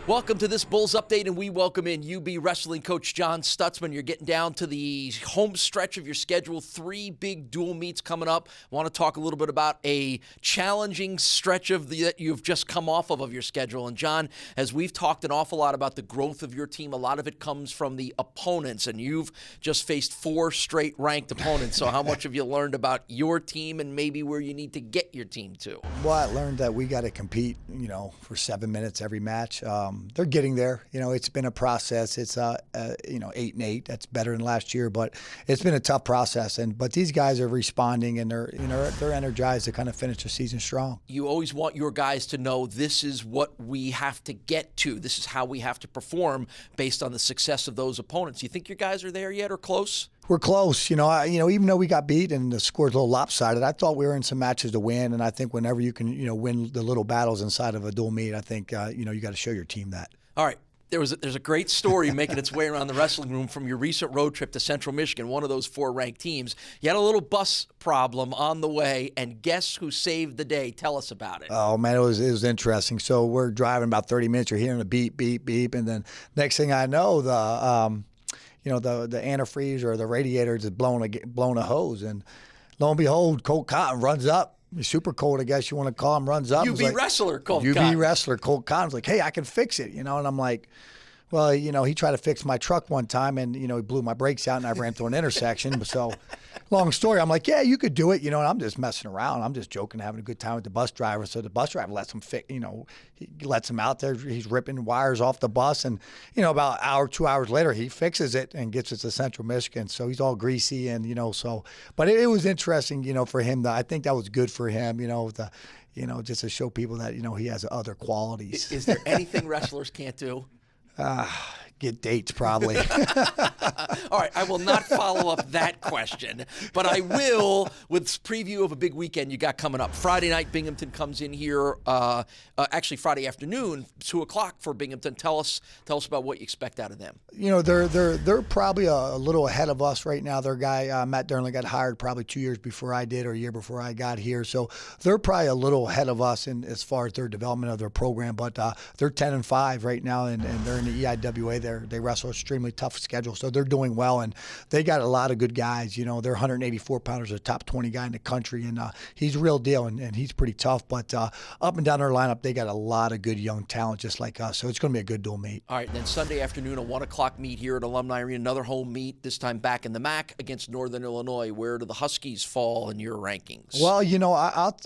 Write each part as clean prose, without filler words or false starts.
Welcome to this Bulls Update, and we welcome in UB Wrestling coach John Stutzman. You're getting down to the home stretch of your schedule. 3 big dual meets coming up. I want to talk a little bit about a challenging stretch that you've just come off of your schedule. And John, as we've talked an awful lot about the growth of your team, a lot of it comes from the opponents, and you've just faced 4 straight ranked opponents. So how much have you learned about your team and maybe where you need to get your team to? Well, I learned that we got to compete, for 7 minutes every match. They're getting there. It's been a process. It's 8-8. That's better than last year, but it's been a tough process. But these guys are responding, and they're energized to kind of finish the season strong. You always want your guys to know this is what we have to get to. This is how we have to perform based on the success of those opponents. You think your guys are there yet or close? We're close. Even though we got beat and the score's a little lopsided, I thought we were in some matches to win. And I think whenever you can, win the little battles inside of a dual meet, I think, you got to show your team that. All right. There's a great story making its way around the wrestling room from your recent road trip to Central Michigan, one of those 4 ranked teams. You had a little bus problem on the way, and guess who saved the day? Tell us about it. Oh, man, it was interesting. So we're driving about 30 minutes. You're hearing a beep, beep, beep. And then next thing I know, the antifreeze or the radiator is blowing a hose. And lo and behold, Colt Cotton runs up. Super Colt, I guess you want to call him, runs up. UB wrestler Colt Cotton. UB wrestler Colt Cotton's like, hey, I can fix it, and I'm like, well, he tried to fix my truck one time, and, he blew my brakes out, and I ran through an intersection. So, long story, I'm like, yeah, you could do it, and I'm just messing around. I'm just joking, having a good time with the bus driver. So the bus driver lets him fix, he lets him out there. He's ripping wires off the bus, and, about an hour, 2 hours later, he fixes it and gets it to Central Michigan. So he's all greasy, and, but it was interesting, for him. I think that was good for him, just to show people that, he has other qualities. Is there anything wrestlers can't do? Get dates, probably. All right, I will not follow up that question, but I will with preview of a big weekend you got coming up. Friday night, Binghamton comes in here. Actually, Friday afternoon, 2:00 for Binghamton. Tell us about what you expect out of them. They're probably a little ahead of us right now. Their guy Matt Durnley got hired probably 2 years before I did, or a year before I got here. So they're probably a little ahead of us in as far as their development of their program. But they're 10-5 right now, and they're in the EIWA. They wrestle an extremely tough schedule, so they're doing well, and they got a lot of good guys. They're 184-pounders, a top 20 guy in the country, and he's a real deal, and he's pretty tough. But up and down their lineup, they got a lot of good young talent just like us, so it's going to be a good dual meet. All right, and then Sunday afternoon, a 1:00 meet here at Alumni Arena, another home meet, this time back in the MAC against Northern Illinois. Where do the Huskies fall in your rankings? Well,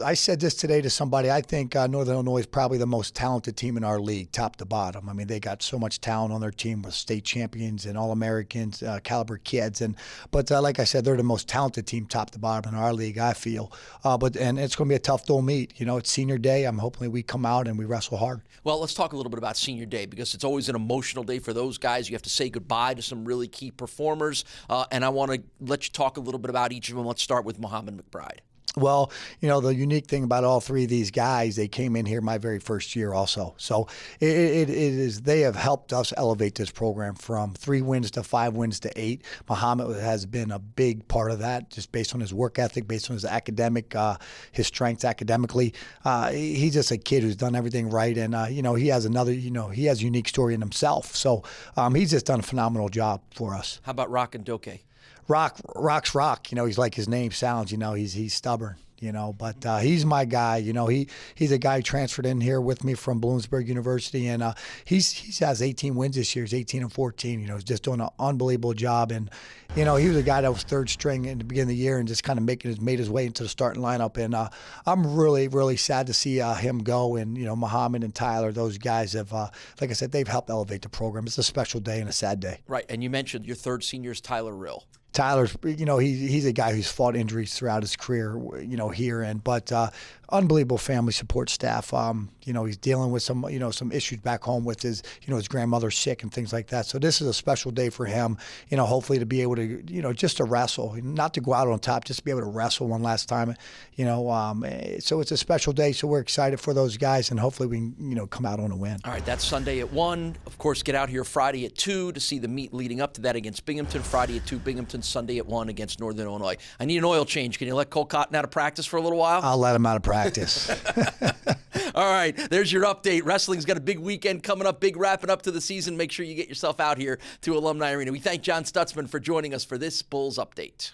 I said this today to somebody. I think Northern Illinois is probably the most talented team in our league, top to bottom. I mean, they got so much talent on their team with state champions and All-Americans, caliber kids. But like I said, they're the most talented team, top to bottom in our league, I feel. And it's going to be a tough dual meet. It's senior day. I'm hoping we come out and we wrestle hard. Well, let's talk a little bit about senior day, because it's always an emotional day for those guys. You have to say goodbye to some really key performers. And I want to let you talk a little bit about each of them. Let's start with Muhammad McBride. Well, the unique thing about all 3 of these guys, they came in here my very first year also. So they have helped us elevate this program from 3 wins to 5 wins to 8. Muhammad has been a big part of that, just based on his work ethic, based on his his strengths academically. He's just a kid who's done everything right, and he has he has a unique story in himself. So he's just done a phenomenal job for us. How about Rock and Doke? Rock's rock. He's like his name sounds. He's stubborn. But he's my guy. He's a guy who transferred in here with me from Bloomsburg University, and he has 18 wins this year. He's 18-14. He's just doing an unbelievable job, and he was a guy that was 3rd string in the beginning of the year and just kind of made his way into the starting lineup. And I'm really, really sad to see him go. And Muhammad and Tyler, those guys have, like I said, they've helped elevate the program. It's a special day and a sad day. Right, and you mentioned your 3rd senior is Tyler Rill. Tyler's, he's a guy who's fought injuries throughout his career, here, but unbelievable family support staff. He's dealing with some issues back home with his grandmother sick and things like that. So this is a special day for him, hopefully to be able to, just to wrestle, not to go out on top, just to be able to wrestle one last time, so it's a special day. So we're excited for those guys, and hopefully we can, come out on a win. All right, that's Sunday at 1. Of course, get out here Friday at 2 to see the meet leading up to that against Binghamton. Friday at 2, Binghamton. Sunday at 1 against Northern Illinois. I need an oil change. Can you let Colt Cotton out of practice for a little while? I'll let him out of practice. All right, there's your update. Wrestling's got a big weekend coming up, big wrapping up to the season. Make sure you get yourself out here to Alumni Arena. We thank John Stutzman for joining us for this Bulls update.